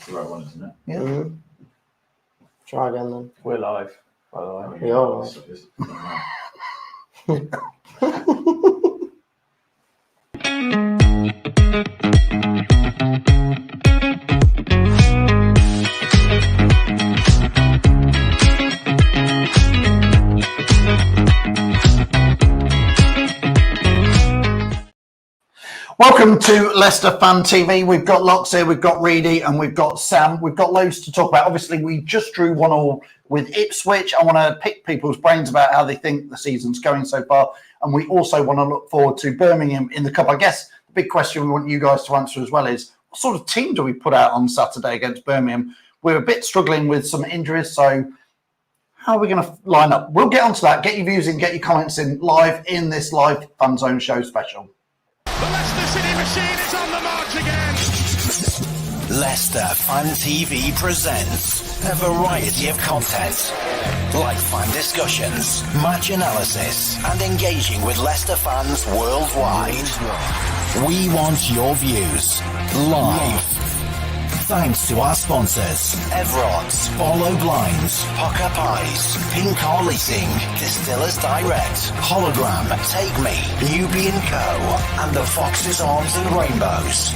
the right one, isn't it? Yeah. Mm-hmm. Try again then. We're live, by the way. I mean, We are Welcome to Leicester Fan TV. We've got Locks here, we've got Reedy, and we've got Sam. We've got loads to talk about. Obviously, we just drew 1-1 with Ipswich. I want to pick people's brains about how they think the season's going so far. And we also want to look forward to Birmingham in the Cup. I guess the big question we want you guys to answer as well is, what sort of team do we put out on Saturday against Birmingham? We're a bit struggling with some injuries, so how are we going to line up? We'll get onto that. Get your views in, get your comments in live in this live Fan Zone show special. The Leicester City machine is on the march again. Leicester Fan TV presents a variety of content, like fan discussions, match analysis, and engaging with Leicester fans worldwide. We want your views live. Thanks to our sponsors, Everards, Follow Blinds, Pukka Pies, Car Leasing, Distillers Direct, Hollogram, Take Me, Newby Co, and the Foxes Arms and Rainbows.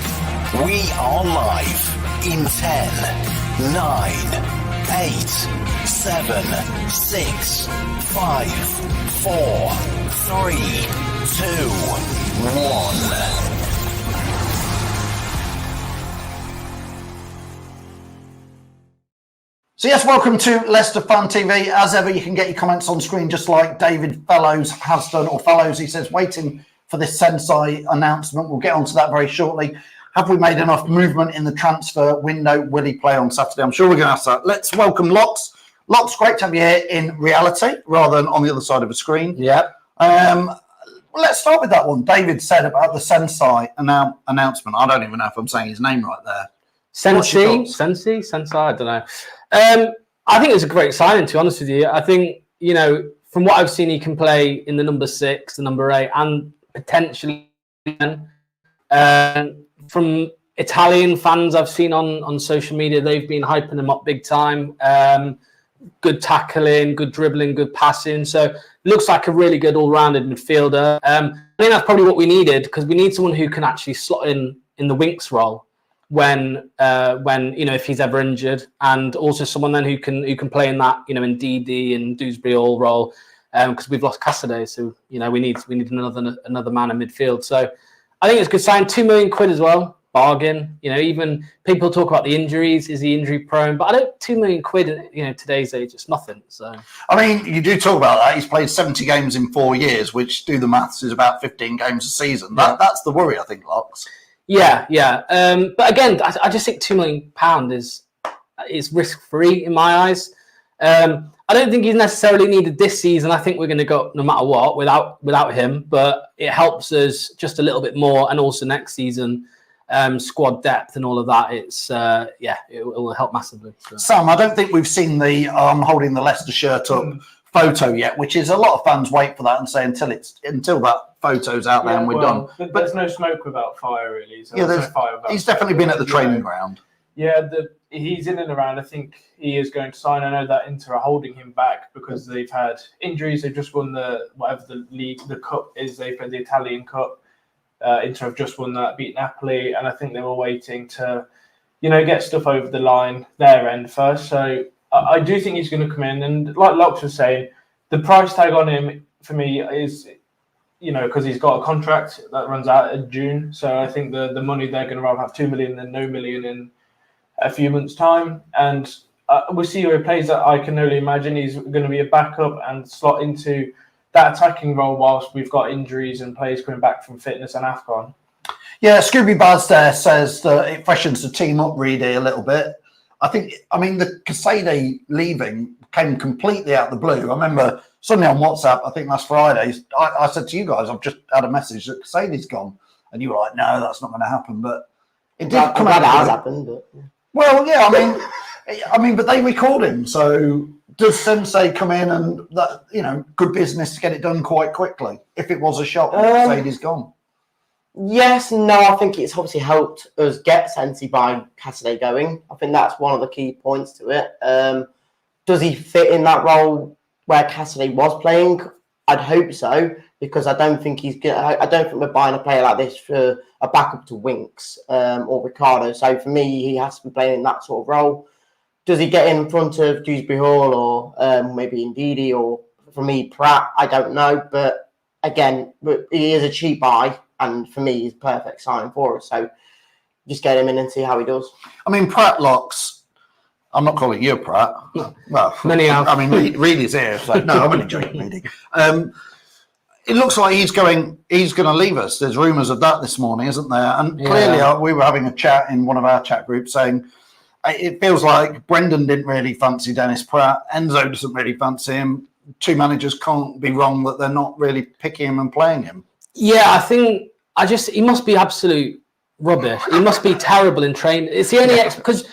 We are live in 10, 9, 8, 7, 6, 5, 4, 3, 2, 1. So yes, welcome to Leicester Fan TV. As ever, you can get your comments on screen just like David Fellows has done, or Fellows, he says, waiting for this Sensei announcement. We'll get onto that very shortly. Have we made enough movement in the transfer window? Will he play on Saturday? I'm sure we're going to ask that. Let's welcome Locks. Locks, great to have you here in reality rather than on the other side of a screen. Yeah. Let's start with that one. David said about the Sensei announcement. I don't even know if I'm saying his name right there. Sensei, I don't know. I think it's a great signing, to be honest with you. I think, you know, from what I've seen, he can play in the number 6, the number 8, and potentially from Italian fans I've seen on social media, they've been hyping him up big time. Good tackling, good dribbling, good passing. So looks like a really good all-rounded midfielder. I think that's probably what we needed, because we need someone who can actually slot in the Winks role when you know, if he's ever injured, and also someone then who can play in that, you know, in DD and Dewsbury Hall role, because we've lost Cassidy, so you know we need another man in midfield. So I think it's a good sign. £2 million as well, bargain. You know, even people talk about the injuries. Is he injury prone? But I don't. £2 million, you know, today's age, it's nothing. So I mean, you do talk about that. He's played 70 games in 4 years, which, do the maths, is about 15 games a season. That's the worry, I think, Locks. Yeah. But again, I just think £2 million is risk free in my eyes. I don't think he's necessarily needed this season. I think we're going to go no matter what without him. But it helps us just a little bit more, and also next season, squad depth and all of that. It's it will help massively. So. Sam, I don't think we've seen the holding the Leicester shirt up photo yet, which is a lot of fans wait for that and say until that photo's out there and we're done. But there's no smoke without fire, really. So yeah, he's definitely been at the training ground. Yeah, he's in and around. I think he is going to sign. I know that Inter are holding him back because they've had injuries. They've just won the cup is. They played the Italian Cup. Inter have just won that, beat Napoli, and I think they were waiting to, you know, get stuff over the line their end first. So I do think he's going to come in, and like Locks was saying, the price tag on him for me is, you know, because he's got a contract that runs out in June. So I think the money they're going to rather have £2 million than no million in a few months' time. And we'll see where he plays. That I can only imagine he's going to be a backup and slot into that attacking role whilst we've got injuries and players coming back from fitness and AFCON. Yeah, Scooby Baz there says that it freshens the team up, Reedy, a little bit. I mean, the Cassady leaving came completely out of the blue. I remember suddenly on WhatsApp, I think last Friday, I said to you guys, I've just had a message that Cassady's gone. And you were like, no, that's not going to happen. But it did come out. It has happened. But... Well, yeah, I mean, but they recalled him. So does Sensei come in and that, you know, good business to get it done quite quickly? If it was a shock, Cassady's gone. Yes, no, I think it's obviously helped us get Sensi by Cassidy going. I think that's one of the key points to it. Does he fit in that role where Cassidy was playing? I'd hope so, because I don't think I don't think we're buying a player like this for a backup to Winks or Ricardo. So for me, he has to be playing in that sort of role. Does he get in front of Dewsbury Hall or maybe Ndidi, or for me Pratt? I don't know, but again, he is a cheap buy, and for me, he's perfect signing for us. So just get him in and see how he does. I mean, Pratt locks. I'm not calling you a Pratt. No. Well, Many have. I mean, Reedy's here. So no, I'm only joking, Reedy. It looks like he's going to leave us. There's rumours of that this morning, isn't there? And clearly, we were having a chat in one of our chat groups saying it feels like Brendan didn't really fancy Dennis Pratt. Enzo doesn't really fancy him. Two managers can't be wrong that they're not really picking him and playing him. Yeah, I think he must be absolute rubbish. He must be terrible in training. It's the only because.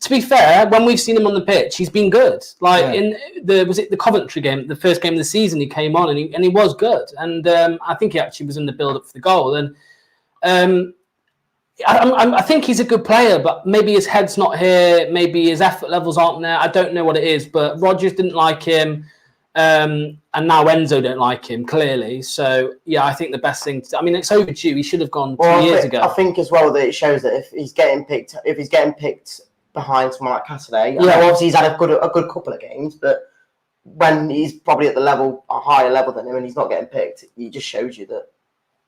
To be fair, when we've seen him on the pitch, he's been good. Like in the Coventry game, the first game of the season, he came on and he was good. And I think he actually was in the build up for the goal. And I think he's a good player, but maybe his head's not here. Maybe his effort levels aren't there. I don't know what it is. But Rodgers didn't like him, and now Enzo don't like him clearly. So yeah, I think the best thing. It's overdue. He should have gone 2 years ago. I think as well that it shows that if he's getting picked behind someone like Cassidy. Obviously he's had a good couple of games, but when he's probably at a higher level than him, and he's not getting picked, it just shows you that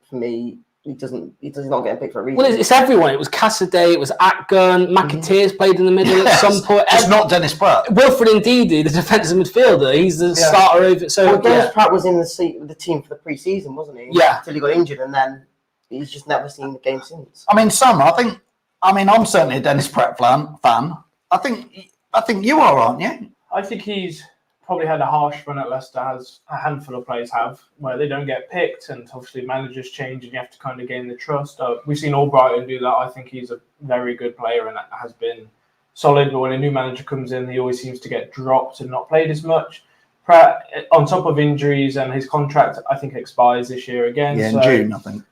for me, he's not getting picked for a reason. Well, it's everyone. It was Cassidy, it was Atgun, McAteers played in the middle at some point. It's not Dennis Pratt. Wilfred Ndidi, the defensive midfielder, he's the starter over. So Dennis Pratt was in the team for the pre-season, wasn't he? Yeah. Until he got injured, and then he's just never seen the game since. I mean, I'm certainly a Dennis Pratt fan. I think you are, aren't you? I think he's probably had a harsh run at Leicester, as a handful of players have, where they don't get picked, and obviously managers change and you have to kind of gain the trust. We've seen Albrighton do that. I think he's a very good player and has been solid, but when a new manager comes in, he always seems to get dropped and not played as much. Pratt, on top of injuries, and his contract, I think, expires this year again. Yeah, in June, I think.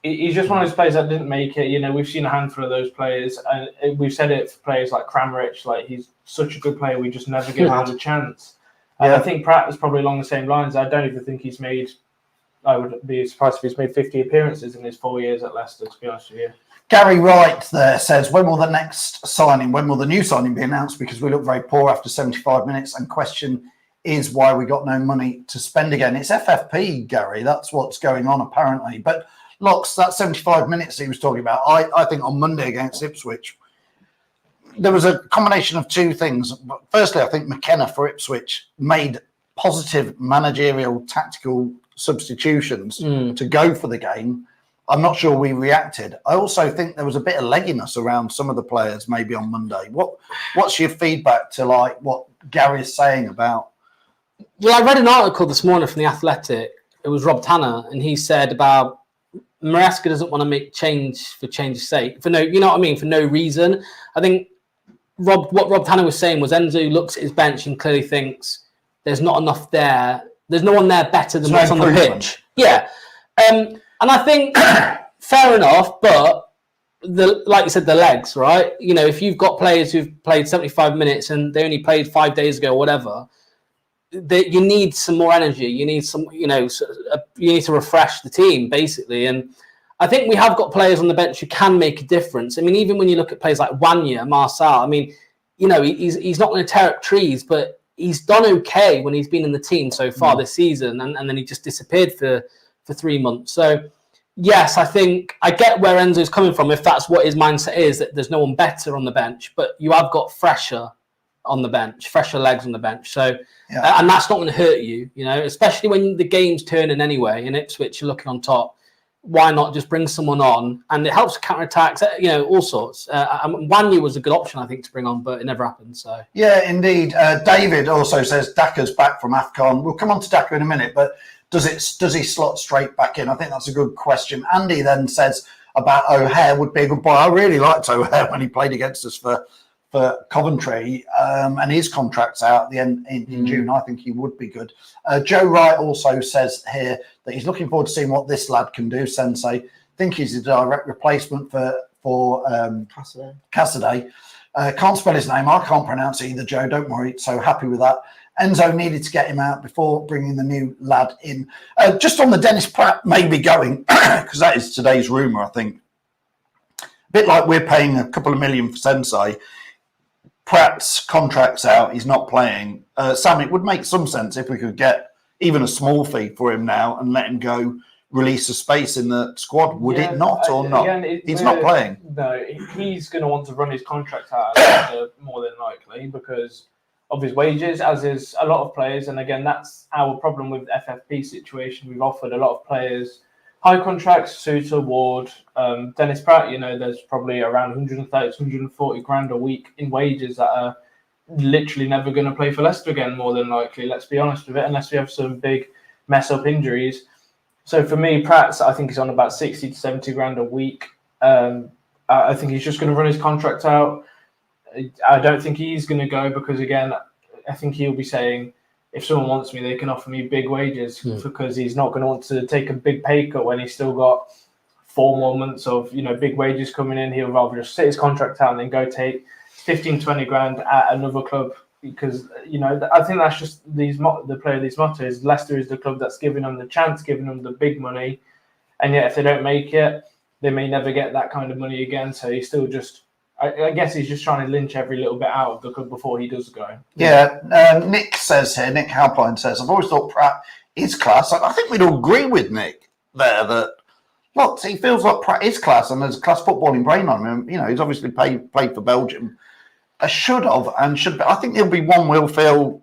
He's just one of those players that didn't make it. We've seen a handful of those players, and we've said it for players like Kramaric. Like, he's such a good player, we just never give him a chance. And I think Pratt is probably along the same lines. I don't even think he's made. I would be surprised if he's made 50 appearances in his 4 years at Leicester, to be honest with you. Gary Wright there says, when will the new signing be announced? Because we look very poor after 75 minutes, and question is why we got no money to spend again. It's FFP, Gary. That's what's going on, apparently. But Locks, that 75 minutes he was talking about, I think on Monday against Ipswich, there was a combination of two things. Firstly, I think McKenna for Ipswich made positive managerial tactical substitutions to go for the game. I'm not sure we reacted. I also think there was a bit of legginess around some of the players maybe on Monday. What's your feedback to what Gary's saying about? Well, I read an article this morning from The Athletic. It was Rob Tanner, and he said about Maresca doesn't want to make change for change's sake. For no reason. I think what Rob Tanner was saying was Enzo looks at his bench and clearly thinks there's not enough there. There's no one there better than what's on the pitch. Yeah. And I think fair enough, but like you said, the legs, right? If you've got players who've played 75 minutes and they only played 5 days ago or whatever, you need some more energy. You need you need to refresh the team, basically. And I think we have got players on the bench who can make a difference. I mean, even when you look at players like Wanya, Marçal, he's not going to tear up trees, but he's done okay when he's been in the team so far this season, and then he just disappeared for 3 months. So, yes, I think I get where Enzo's coming from, if that's what his mindset is, that there's no one better on the bench, but you have got fresher legs on the bench. So, and that's not going to hurt you, especially when the game's turning anyway. In Ipswich, you're looking on top. Why not just bring someone on? And it helps counter-attacks, all sorts. Wanya was a good option, I think, to bring on, but it never happened. So yeah, indeed. David also says Daka's back from AFCON. We'll come on to Daka in a minute, but does he slot straight back in? I think that's a good question. Andy then says about O'Hare would be a good buy. I really liked O'Hare when he played against us for Coventry, and his contract's out at the end in June. I think he would be good. Joe Wright also says here that he's looking forward to seeing what this lad can do, Sensei. think he's a direct replacement for Cassidy. Can't spell his name. I can't pronounce it either, Joe. Don't worry. So happy with that. Enzo needed to get him out before bringing the new lad in. Just on the Dennis Pratt maybe going, because that is today's rumour, I think. A bit like we're paying a couple of million for Sensei. Pratt's contract's out. He's not playing. Sam, it would make some sense if we could get even a small fee for him now and let him go release a space in the squad. Would it not or not? Again, he's not playing. No, he's going to want to run his contract out more than likely because of his wages, as is a lot of players. And again, that's our problem with the FFP situation. We've offered a lot of players high contracts, Suter, Ward, Dennis Pratt, there's probably around 130 to 140 grand a week in wages that are literally never going to play for Leicester again, more than likely. Let's be honest with it, unless we have some big mess-up injuries. So for me, Pratt, I think he's on about 60 to 70 grand a week. I think he's just going to run his contract out. I don't think he's going to go because, again, I think he'll be saying, if someone wants me, they can offer me big wages because he's not going to want to take a big pay cut when he's still got 4 more months of, big wages coming in. He'll rather just sit his contract out and then go take 15, 20 grand at another club because, I think that's just the player of these mottos. Leicester is the club that's giving them the chance, giving them the big money. And yet if they don't make it, they may never get that kind of money again. So he's still just, I guess he's just trying to lynch every little bit out of the club before he does go. Yeah, Nick says here, Nick Halpine says, I've always thought Pratt is class. I think we'd all agree with Nick there that, look, he feels like Pratt is class and there's a class footballing brain on him. He's obviously played for Belgium. I should have and should be. I think there'll be one we'll feel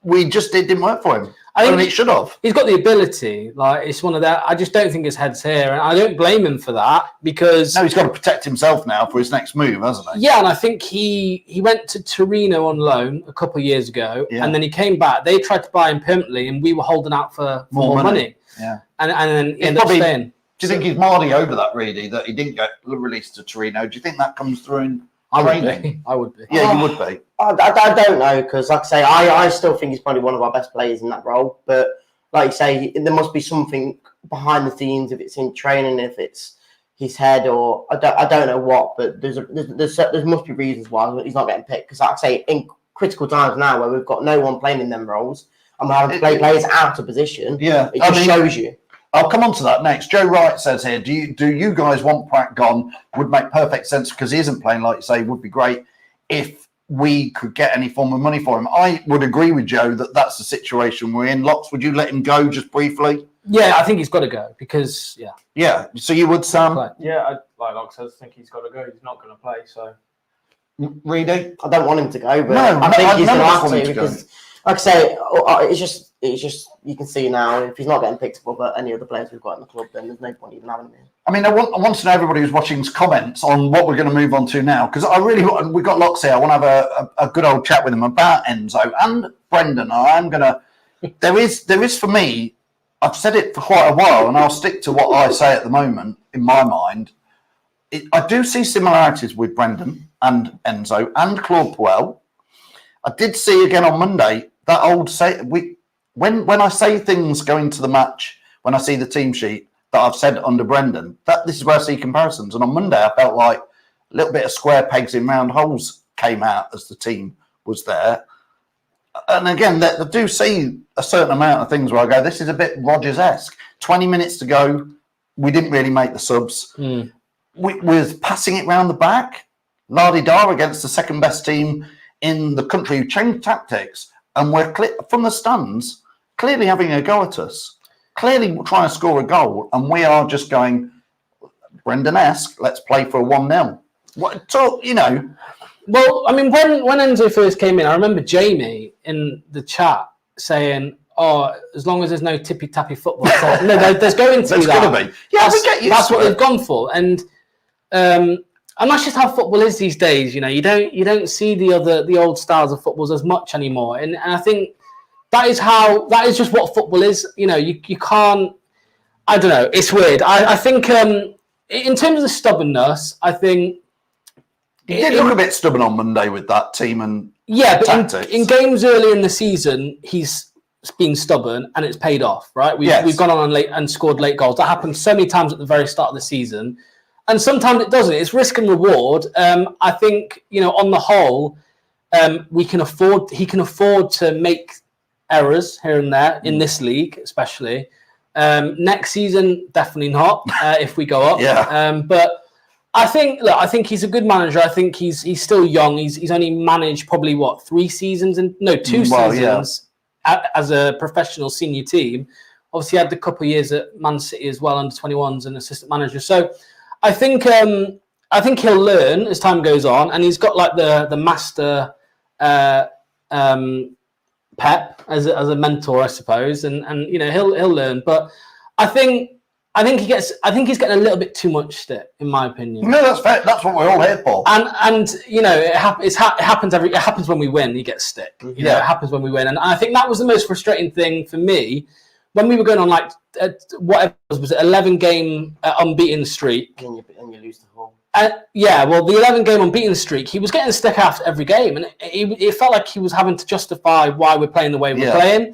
didn't work for him. I think it should have. He's got the ability. Like it's one of that. I just don't think his head's here, and I don't blame him for that because no, he's got to protect himself now for his next move, hasn't he? Yeah, and I think he went to Torino on loan a couple of years ago, and then he came back. They tried to buy him permanently, and we were holding out for more money. Yeah, and then he ended up staying. Do you think he's Mardy over that really? That he didn't get released to Torino? Do you think that comes through in training? I would be. Yeah, you would be. I don't know because, like I say, I still think he's probably one of our best players in that role. But like you say, there must be something behind the scenes. If it's in training, if it's his head, or I don't know what. But there must be reasons why he's not getting picked. Because, like I say, in critical times now where we've got no one playing in them roles and we're having to play players out of position, it just shows you. I'll come on to that next. Joe Wright says here, do you guys want Pratt gone? Would make perfect sense because he isn't playing, like you say, would be great if we could get any form of money for him. I would agree with Joe that that's the situation we're in. Locks, would you let him go just briefly? Yeah, I think he's got to go because, Yeah, so you would, Sam? Yeah, like Locks says, I think he's got to go. He's not going to play, so. Reedy? I don't want him to go, but no, I think he's going to have to to because, like I say, it's just you can see now if he's not getting picked up by any other players we've got in the club, then there's no point even having him here. I mean, I want to know everybody who's watching's comments on what we're going to move on to now because I really want. We've got Locks here. I want to have a good old chat with him about Enzo and Brendan. I'm gonna. There is for me. I've said it for quite a while, and I'll stick to what I say at the moment. In my mind, I do see similarities with Brendan and Enzo and Claude Puel. I did see again on Monday that old say when I say things going to the match, when I see the team sheet that I've said under Brendan, this is where I see comparisons. And on Monday, I felt like a little bit of square pegs in round holes came out as the team was there. And again, I do see a certain amount of things where I go, this is a bit Rodgers-esque. 20 minutes to go, we didn't really make the subs. With passing it round the back, la-di-da against the second best team in the country who changed tactics, and we're from the stands clearly having a go at us, clearly trying to score a goal, and we are just going Brendan-esque, let's play for a 1-0. Well, I mean, when Enzo first came in, I remember Jamie in the chat saying, as long as there's no tippy-tappy football. So, no, there's going to be that. Gonna be. Yeah, we get used that's to what it. they've gone for. And that's just how football is these days. You don't see the old styles of footballs as much anymore. And I think that is just what football is. You can't. I don't know. It's weird. I think in terms of the stubbornness, I think he did look a bit stubborn on Monday with that team and but tactics. in games earlier in the season, he's been stubborn and it's paid off, right? We've gone on late and scored late goals. That happens so many times at the very start of the season, and sometimes it doesn't. It's risk and reward. I think, you know, on the whole, he can afford to make errors here and there in this league, especially. Next season, definitely not. If we go up, but I think he's a good manager. I think he's still young. He's only managed probably 2 seasons as a professional senior team. Obviously, had a couple of years at Man City as well, under 21s and assistant manager. So I think he'll learn as time goes on, and he's got like the master Pep as a mentor, I suppose, and you know he'll learn. But I think he's getting a little bit too much stick, in my opinion. No, that's fair. That's what we're all here for. And you know it happens when we win. He gets stick. You know, it happens when we win, and I think that was the most frustrating thing for me when we were going on like whatever was it 11-game unbeaten streak, and you lose the whole. the 11-game unbeaten streak, he was getting stick after every game, and it felt like he was having to justify why we're playing the way we're playing,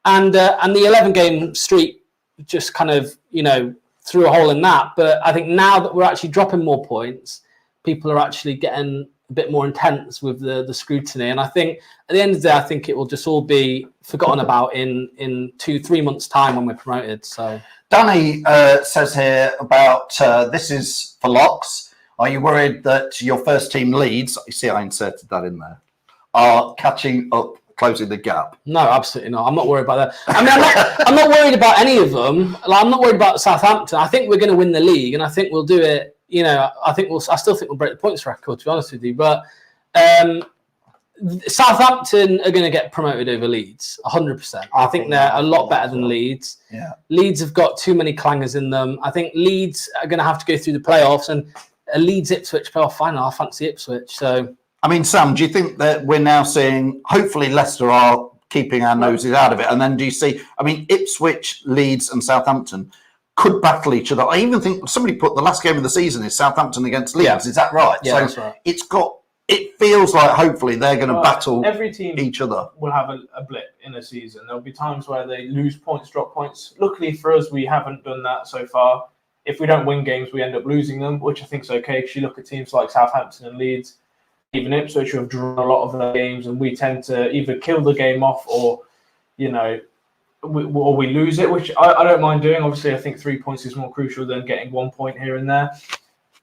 and the 11-game streak just kind of, you know, threw a hole in that. But I think now that we're actually dropping more points, people are actually getting a bit more intense with the scrutiny. And I think at the end of the day, I think it will just all be forgotten about in 2-3 months' time when we're promoted. So Danny says here about this is for locks. Are you worried that your first team Leeds, you see I inserted that in there, are catching up, closing the gap? No, absolutely not. I'm not worried about that. I mean, I'm not worried about any of them. Like, I'm not worried about Southampton. I think we're going to win the league, and I think we'll do it. You know, I still think we'll break the points record, to be honest with you. But Southampton are going to get promoted over Leeds, 100%. I think they're a lot better than Leeds. Yeah. Leeds have got too many clangers in them. I think Leeds are going to have to go through the playoffs, and a Leeds-Ipswich playoff final. I fancy Ipswich. So, I mean, Sam, do you think that we're now seeing, hopefully Leicester are keeping our noses out of it, and then do you see, I mean, Ipswich, Leeds and Southampton could battle each other? I even think somebody put the last game of the season is Southampton against Leeds. Yeah. Is that right? Yeah, so that's right. It feels like hopefully they're going to battle every team each other. Will have a blip in a season. There'll be times where they lose points, drop points. Luckily for us, we haven't done that so far. If we don't win games, we end up losing them, which I think is okay. Because you look at teams like Southampton and Leeds, even Ipswich, who have drawn a lot of their games, and we tend to either kill the game off or, you know, we lose it, which I don't mind doing. Obviously, I think 3 points is more crucial than getting 1 point here and there.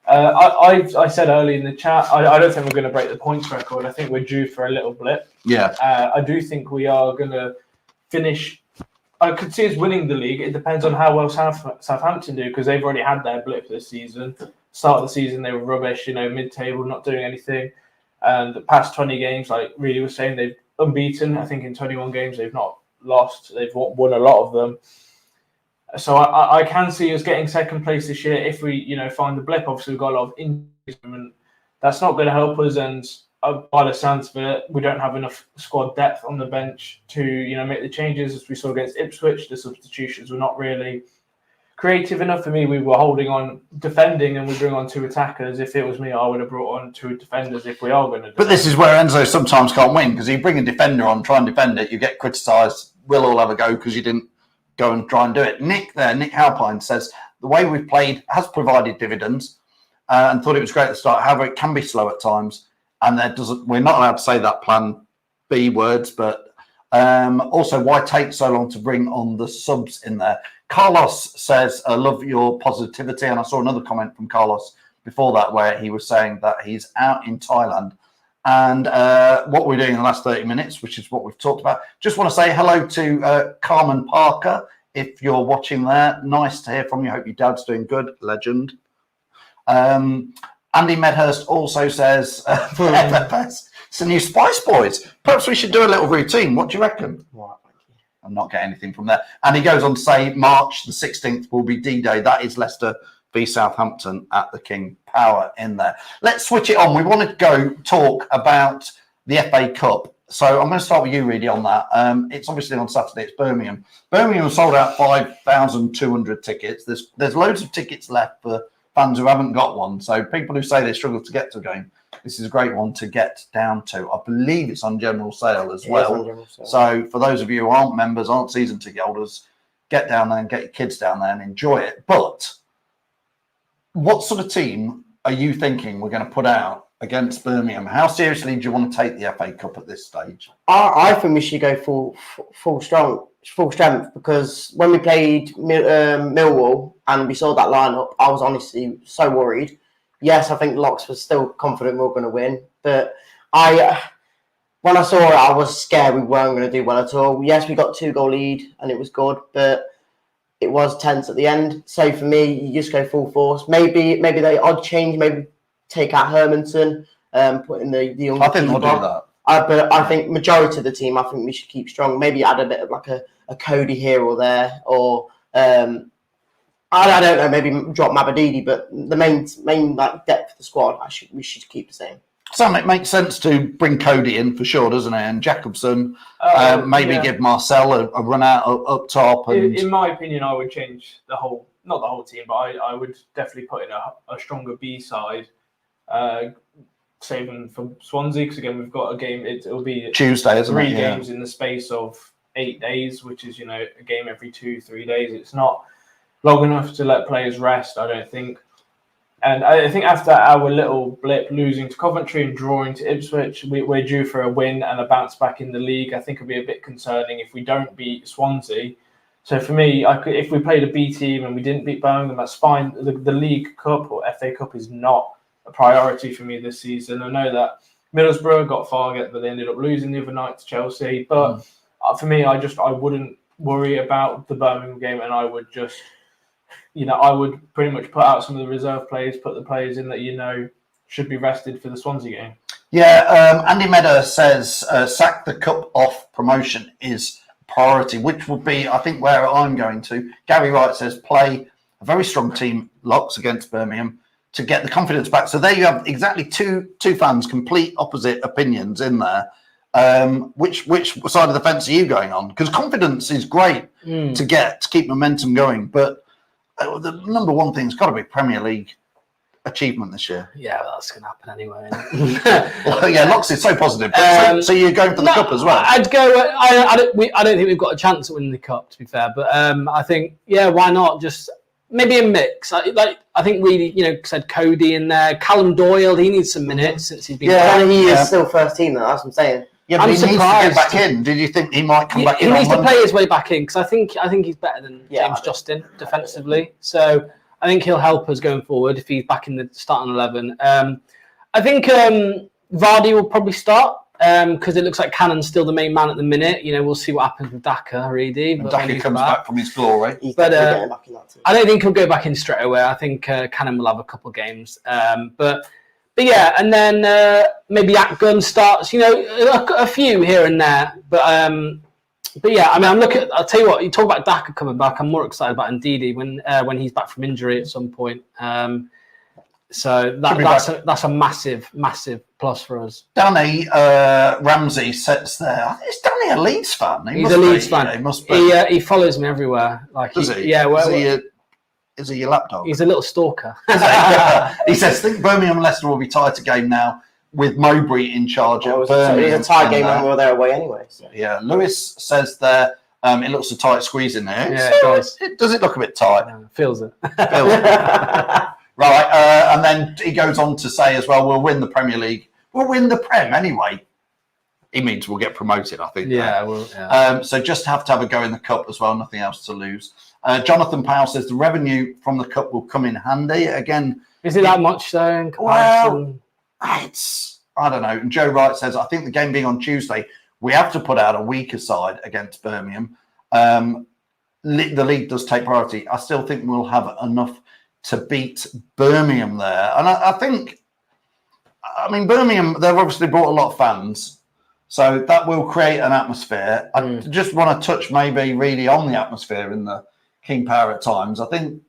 I said early in the chat, I don't think we're going to break the points record. I think we're due for a little blip. Yeah. I do think we are going to finish. I could see us winning the league. It depends on how well Southampton do, because they've already had their blip this season. Start of the season, they were rubbish, you know, mid-table, not doing anything. And the past 20 games, like Reedy was saying, they've unbeaten. I think in 21 games, they've not lost. They've won a lot of them. So I can see us getting second place this year if we, you know, find the blip. Obviously, we've got a lot of injuries, and that's not going to help us. And by the sounds of it, we don't have enough squad depth on the bench to, you know, make the changes. As we saw against Ipswich, the substitutions were not really creative enough. For me, we were holding on, defending, and we bring on 2 attackers. If it was me, I would have brought on 2 defenders if we are going to. But this is where Enzo sometimes can't win, because you bring a defender on, try and defend it, you get criticised. We'll all have a go because you didn't go and try and do it. Nick Halpine says the way we've played has provided dividends, and thought it was great at the start. However, it can be slow at times, and we're not allowed to say that plan B words, but also why take so long to bring on the subs in there? Carlos says, I love your positivity. And I saw another comment from Carlos before that where he was saying that he's out in Thailand. And what we're doing in the last 30 minutes, which is what we've talked about. Just want to say hello to Carmen Parker. If you're watching there, nice to hear from you. Hope your dad's doing good. Legend. Andy Medhurst also says, FFS, it's a new Spice Boys. Perhaps we should do a little routine. What do you reckon? Right. I'm not getting anything from there. And he goes on to say March the 16th will be D-Day. That is Leicester v Southampton at the King Power in there. Let's switch it on. We want to go talk about the FA Cup. So I'm going to start with you, Reedy, on that. It's obviously on Saturday. It's Birmingham. Birmingham sold out 5,200 tickets. There's loads of tickets left for fans who haven't got one. So people who say they struggle to get to a game, this is a great one to get down to. I believe it's on general sale as well. So for those of you who aren't members, aren't season ticket holders, get down there and get your kids down there and enjoy it. But what sort of team are you thinking we're going to put out against Birmingham? How seriously do you want to take the FA Cup at this stage? I think we should go full strength, because when we played Millwall and we saw that lineup, I was honestly so worried. Yes, I think Locks was still confident we were going to win, but when I saw it, I was scared we weren't going to do well at all. Yes, we got 2-goal lead and it was good, but it was tense at the end. So for me, you just go full force. Maybe the odd change, maybe take out Hermanson, put in the young. I think we'll do that. But I think majority of the team, I think we should keep strong. Maybe add a bit of like a Cody here or there, or I don't know, maybe drop Mabadidi. But the main like depth of the squad, we should keep the same. Sam, it makes sense to bring Cody in for sure, doesn't it? And Jacobson, give Marcel a run out up top. And in my opinion, I would change not the whole team, but I would definitely put in a stronger B side. Saving for Swansea, because again we've got a game. It'll be Tuesday, isn't it? 3 games in the space of 8 days, which is a game every 2-3 days. It's not long enough to let players rest, I don't think. And I think after our little blip, losing to Coventry and drawing to Ipswich, we're due for a win and a bounce back in the league. I think it'll be a bit concerning if we don't beat Swansea. So for me, if we played a B team and we didn't beat Birmingham, that's fine. The League Cup or FA Cup is not a priority for me this season. I know that Middlesbrough got Fargate, but they ended up losing the other night to Chelsea. But for me, I wouldn't worry about the Birmingham game, and I would just, I would pretty much put out some of the reserve players, put the players in that should be rested for the Swansea game. Yeah, Andy Medder says sack the cup off promotion is priority, which would be, I think, where I'm going to. Gary Wright says play a very strong team, Locks, against Birmingham, to get the confidence back. So there you have exactly two fans, complete opposite opinions in there. Which side of the fence are you going on? Because confidence is great to keep momentum going, but the number one thing's got to be Premier League achievement this year. Yeah, that's going to happen anyway. Well, yeah, Locks is so positive. So you're going for the cup as well? I'd go. I don't think we've got a chance at winning the cup, to be fair. But I think, why not? Just maybe a mix. I think really, said Cody in there. Callum Doyle, he needs some minutes since he's been. Yeah, he is still first team. That's what I'm saying. Yeah, but I'm he needs to surprised. get back in. Did you think he might come back in? He needs to play his way back in, because I think he's better than James Justin defensively. So I think he'll help us going forward if he's back in the starting 11. I think Vardy will probably start because it looks like Cannon's still the main man at the minute. We'll see what happens with Daka, really. Daka comes back from his glory. But back in that too. I don't think he'll go back in straight away. I think Cannon will have a couple of games. But yeah, and then maybe Atgun starts. A few here and there. But yeah, I mean, I'll tell you what. You talk about Daka coming back. I'm more excited about Ndidi when he's back from injury at some point. So that's a massive plus for us. Danny Ramsey sits there. Is Danny a Leeds fan? He's a Leeds fan. He must be. He follows me everywhere. Does he? Yeah. Is he your lapdog? He's a little stalker. He says, think Birmingham and Leicester will be tied to game now with Mowbray in charge at Birmingham. It's a tie game when we were there away anyway. So. Yeah, Lewis says there, it looks a tight squeeze in there. Yeah, it does. Does it look a bit tight? Yeah, feels it. Right, and then he goes on to say as well, we'll win the Premier League. We'll win the Prem anyway. He means we'll get promoted, I think. Yeah, we'll. So just have to have a go in the Cup as well, nothing else to lose. Jonathan Powell says the revenue from the Cup will come in handy. Again, is it that much though in comparison? Well, I don't know. And Joe Wright says, I think the game being on Tuesday, we have to put out a weaker side against Birmingham. The league does take priority. I still think we'll have enough to beat Birmingham there. And I think, Birmingham, they've obviously brought a lot of fans, so that will create an atmosphere. I just want to touch maybe really on the atmosphere in the King Power at times. I think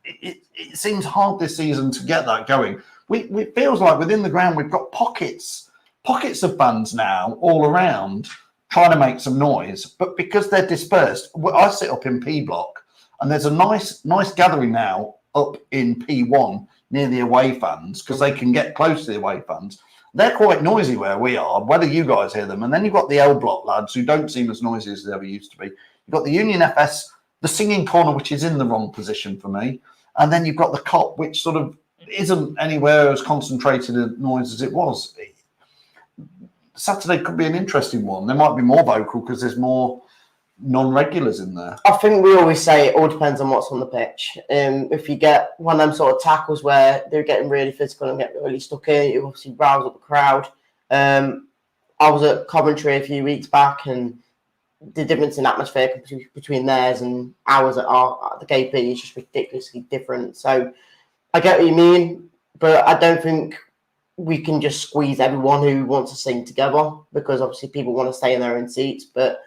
it seems hard this season to get that going. It feels like within the ground we've got pockets of fans now all around trying to make some noise, but because they're dispersed, I sit up in P Block and there's a nice gathering now up in P1 near the away fans, because they can get close to the away fans. They're quite noisy where we are, whether you guys hear them. And then you've got the L Block lads who don't seem as noisy as they ever used to be. You've got the Union FS, the singing corner, which is in the wrong position for me. And then you've got the Cop, which sort of isn't anywhere as concentrated a noise as it was. Saturday could be an interesting one. There might be more vocal because there's more non-regulars in there. I think we always say it all depends on what's on the pitch. If you get one of them sort of tackles where they're getting really physical and get really stuck in, you obviously rouse up the crowd. I was at Coventry a few weeks back, and the difference in atmosphere between theirs and ours at the KP is just ridiculously different. So I get what you mean, but I don't think we can just squeeze everyone who wants to sing together, because obviously people want to stay in their own seats. But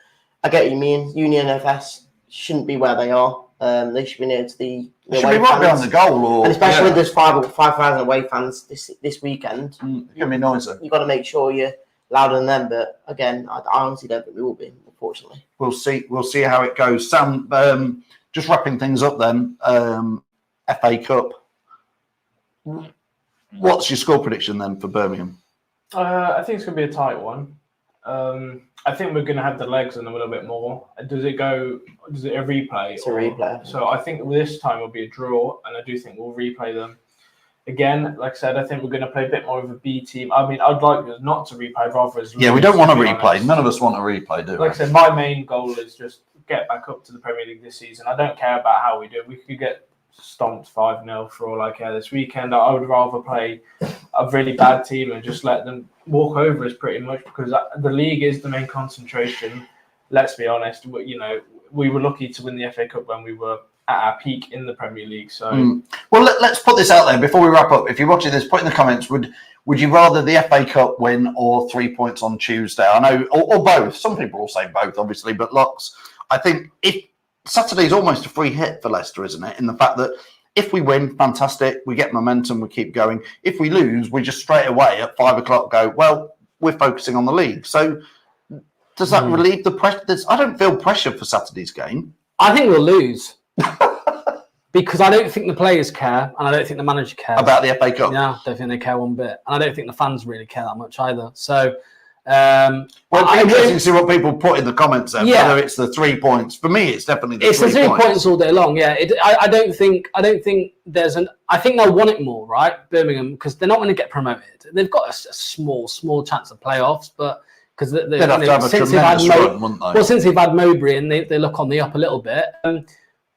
I get what you mean. Union FS shouldn't be where they are. They should be near to the They should be right behind the goal, and especially when there's 5,000 away fans this weekend. It's going to be noisy. You've got to make sure you're louder than them. But again, I honestly don't think we will be, unfortunately. We'll see how it goes. Sam, just wrapping things up then. FA Cup. What's your score prediction then for Birmingham? I think it's going to be a tight one. I think we're going to have the legs on them a little bit more. Does it a replay? It's a replay. So I think this time it'll be a draw, and I do think we'll replay them. Again, like I said, I think we're going to play a bit more of a B team. I mean, I'd like us not to replay, rather as we don't want to replay. None of us want to replay, do we? Like I said, my main goal is just get back up to the Premier League this season. I don't care about how we do. We could get stomped 5-0 for all I care this weekend. I would rather play a really bad team and just let them walk over us pretty much, because the league is the main concentration. Let's be honest, we were lucky to win the FA Cup when we were at our peak in the Premier League. So, well, let's put this out there before we wrap up. If you're watching this, put in the comments, would you rather the FA Cup win or 3 points on Tuesday? I know, or both. Some people will say both, obviously, but Locks, I think if Saturday's almost a free hit for Leicester, isn't it? In the fact that if we win, fantastic, we get momentum, we keep going. If we lose, we just straight away at 5 o'clock go, well, we're focusing on the league. So does that relieve the pressure? I don't feel pressure for Saturday's game. I think we'll lose. Because I don't think the players care, and I don't think the manager cares. About the FA Cup? Yeah, I don't think they care one bit. And I don't think the fans really care that much either. So, well, it's interesting to see what people put in the comments there, whether it's the 3 points. For me, it's definitely the 3 points. It's the 3 points all day long, yeah. I don't think there's I think they'll want it more, right, Birmingham, because they're not going to get promoted. They've got a small chance of playoffs, but because they'd have to have a tremendous run, wouldn't they? Well, since they've had Mowbray and they look on the up a little bit.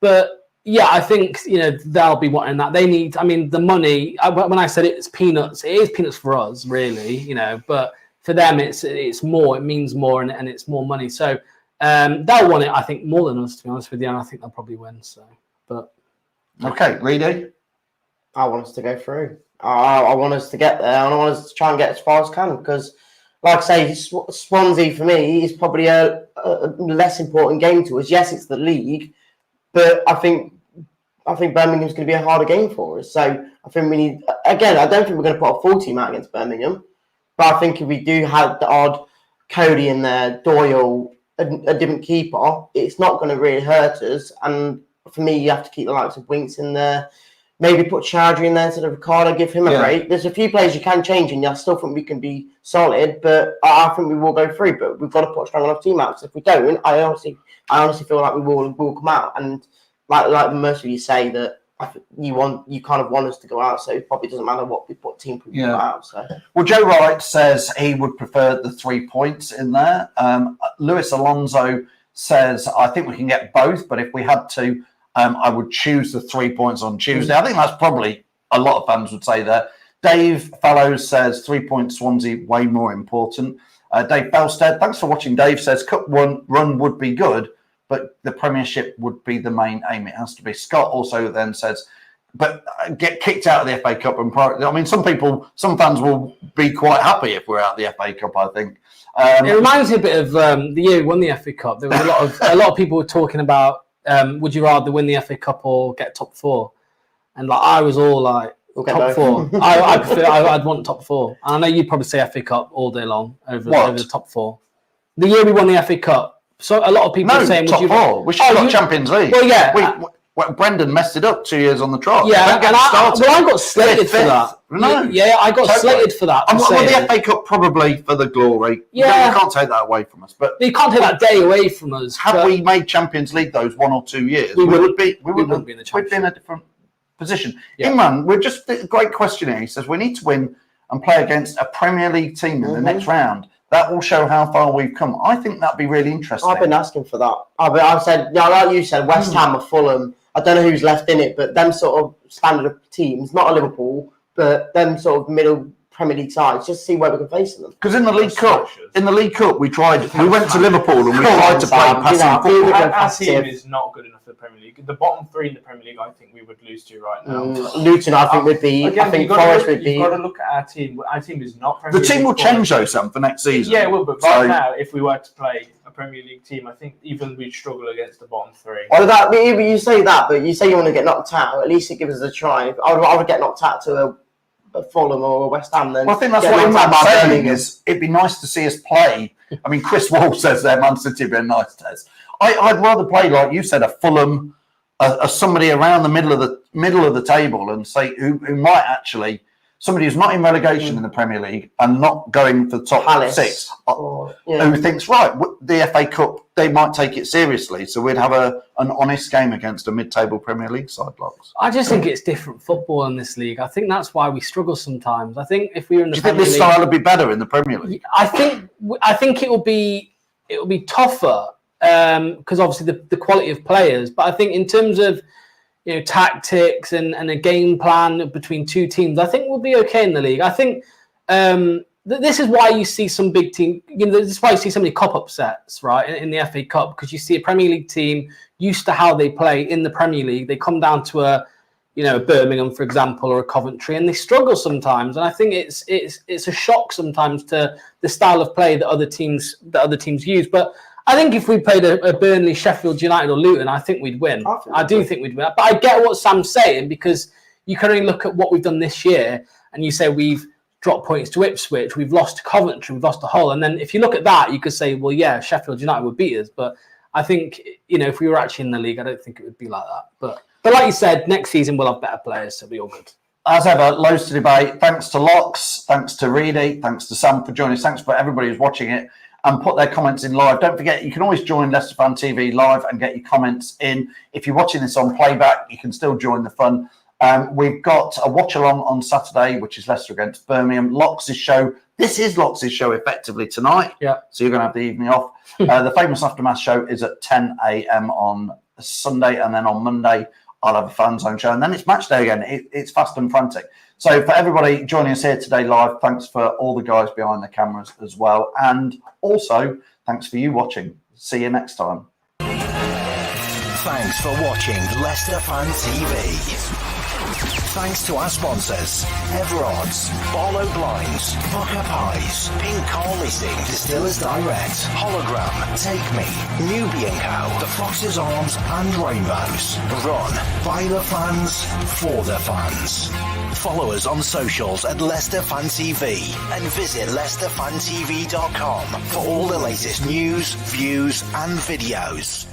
But yeah, I think they'll be wanting that. They need, I mean, the money. When I said it's peanuts, it is peanuts for us, really. But for them, it's more. It means more, and it's more money. So they'll want it, I think, more than us, to be honest with you. And I think they'll probably win. So, but okay, Reedy. I want us to go through. I want us to get there, and I want us to try and get as far as can, because, like I say, Swansea for me is probably a less important game to us. Yes, it's the league, but I think Birmingham's going to be a harder game for us. So I think we need, again, I don't think we're going to put a full team out against Birmingham, but I think if we do have the odd Cody in there, Doyle, a different keeper, it's not going to really hurt us. And for me, you have to keep the likes of Winks in there. Maybe put Chowdhury in there instead of Ricardo, give him a break. There's a few players you can change, and I still think we can be solid, but I think we will go through. But we've got to put a strong enough team out. So if we don't, I honestly feel like we will come out. And like most of you say, that you kind of want us to go out, so it probably doesn't matter what team we put out. So, well, Joe Wright says he would prefer the 3 points in there. Luis Alonso says, I think we can get both, but if we had to, I would choose the 3 points on Tuesday. I think that's probably a lot of fans would say that. Dave Fallows says 3 points Swansea, way more important. Dave Belstead, thanks for watching. Dave says Cup run would be good, but the Premiership would be the main aim. It has to be. Scott also then says, but get kicked out of the FA Cup. And I mean, some fans will be quite happy if we're out of the FA Cup, I think. It reminds me a bit of the year we won the FA Cup. There was a lot of people were talking about, would you rather win the FA Cup or get top 4? And I was all like, top 4. I'd want top 4. And I know you'd probably say FA Cup all day long over the top 4. The year we won the FA Cup. So a lot of people are saying, top 4. We should have got Champions League. Well, yeah. Well, Brendan messed it up 2 years on the trot. Yeah, Don't get and started. I got slated for Fifth. that. No, Yeah, I got totally. slated for that. And for well, the saying- FA Cup probably for the glory. Yeah. You can't take that away from us. But You can't take that day away from us. had but- we made Champions League those 1 or 2 years, We wouldn't be in the we'd be in a Championship. different position. Yeah. Imran, we're just a great question here. He says we need to win and play against a Premier League team in the next round. That will show how far we've come. I think that'd be really interesting. I've been asking for that. I've said, yeah, like you said, West Ham or Fulham. I don't know who's left in it, but them sort of standard of teams, not a Liverpool, but them sort of middle Premier League sides, just see where we can face them. Because in the League Cup, we tried. We went to Come Liverpool and we on, tried to play Sam, passing you know, football. Our team is not good enough for the Premier League. The bottom 3 in the Premier League, I think we would lose to right now. Luton, I think, would be. Again, I think you've got Forest to would be. You've got to look at our team. Our team is not Premier The League team will quality. change though, Sam, for next season. Yeah, it will. But So- right now, if we were to play a Premier League team, I think even we'd struggle against the bottom 3. Oh, that you say that, but you say you want to get knocked out. At least it gives us a try. I would get knocked out to a Fulham or a West Ham. Then Well, I think that's get what knocked out Imran's by saying Birmingham. is it'd be nice to see us play. I mean, Chris Wall says there, Man City would be a nice test. I'd rather play, like you said, a Fulham, a somebody around the middle of the table, and say who might actually somebody who's not in relegation in the Premier League and not going for the top Palace. 6, Or, yeah. who thinks right, the FA Cup they might take it seriously, so we'd have an honest game against a mid-table Premier League side. Blocks. I just think it's different football in this league. I think that's why we struggle sometimes. I think if we were in the Do you think Premier this League, style would be better in the Premier League? I think it will be tougher because obviously the quality of players. But I think in terms of tactics and a game plan between two teams, I think we'll be okay in the league. I think this is why you see some big team. This is why you see so many cup upsets, right, in the FA Cup, because you see a Premier League team used to how they play in the Premier League. They come down to a Birmingham, for example, or a Coventry, and they struggle sometimes. And I think it's a shock sometimes to the style of play that other teams use. But I think if we played a Burnley, Sheffield United, or Luton, I think we'd win. I do think we'd win. But I get what Sam's saying, because you can only look at what we've done this year, and you say we've dropped points to Ipswich, we've lost to Coventry, we've lost to Hull, and then if you look at that, you could say, well, yeah, Sheffield United would beat us. But I think if we were actually in the league, I don't think it would be like that. But like you said, next season we'll have better players, so it'll be all good. As ever, loads to debate. Thanks to Locks, thanks to Reedy, thanks to Sam for joining us. Thanks for everybody who's watching it and put their comments in live. Don't forget, you can always join Leicester Fan TV live and get your comments in. If you're watching this on playback, you can still join the fun. We've got a watch-along on Saturday, which is Leicester against Birmingham. Locks' show. This is Locks' show effectively tonight. Yeah. So you're going to have the evening off. The Famous Aftermath show is at 10 a.m. on Sunday, and then on Monday I'll have a fan zone show, and then it's match day again. It's fast and frantic. So for everybody joining us here today live, thanks for all the guys behind the cameras as well, and also thanks for you watching. See you next time. Thanks for watching Leicester Fan TV. Thanks to our sponsors, Everards, Barlow Blinds, Pukka Pies, Pink Car Leasing, Distillers Direct, Hollogram, Take Me, Newby Co, The Fox's Arms and Rainbows. Run by the fans, for the fans. Follow us on socials at Leicester Fan TV and visit LeicesterFanTV.com for all the latest news, views and videos.